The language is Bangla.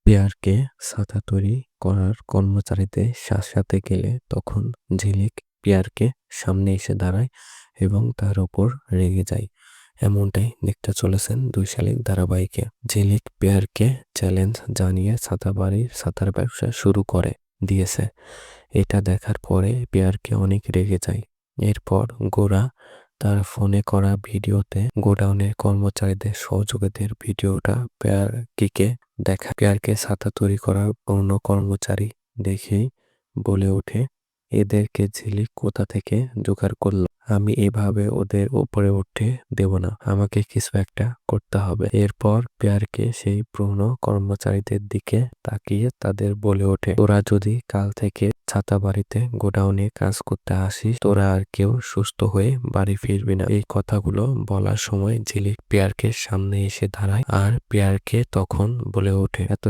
পেয়ারকে ছাতা তৈরি করার কর্মচারীদের শাসাতে গেলে তখন ঝিলিক পেয়ারকে সামনে এসে দাঁড়ায় এবং তার ওপর রেগে যায়। এমনটাই দেখতে চলেছেন ২ শালিক ধারাবাহিকে। ঝিলিক পেয়ারকে চ্যালেঞ্জ জানিয়ে ছাতার ব্যবসা শুরু করে দিয়েছে। এটা দেখার পরে পেয়ারকে অনেক রেগে যায়। এরপর গোরা তার ফোনে করা ভিডিওতে গোডাউনের কর্মচারীদের সহযোগীদের ভিডিওটা পেয়ারকে দেখা। পেয়ারকে ছাতা তৈরি করার অন্য কর্মচারী দেখেই বলে ওঠে, এদেরকে ঝিলিক কোথা থেকে জোগাড় করলো? আমি এভাবে ওদের উপরে উঠে দেব না, আমাকে কিছু একটা করতে হবে। এরপর পেয়ারকে সেই পুরনো কর্মচারীদের দিকে তাকিয়ে তাদের বলে ওঠে, তোরা যদি কাল থেকে ছাতা বাড়িতে গোডাউনে কাজ করতে আসিস, তোরা আর কেউ সুস্থ হয়ে বাড়ি ফিরবি না। এই কথাগুলো বলার সময় ঝিলিক পেয়ারকে সামনে এসে দাঁড়ায় আর পেয়ারকে তখন বলে ওঠে, এত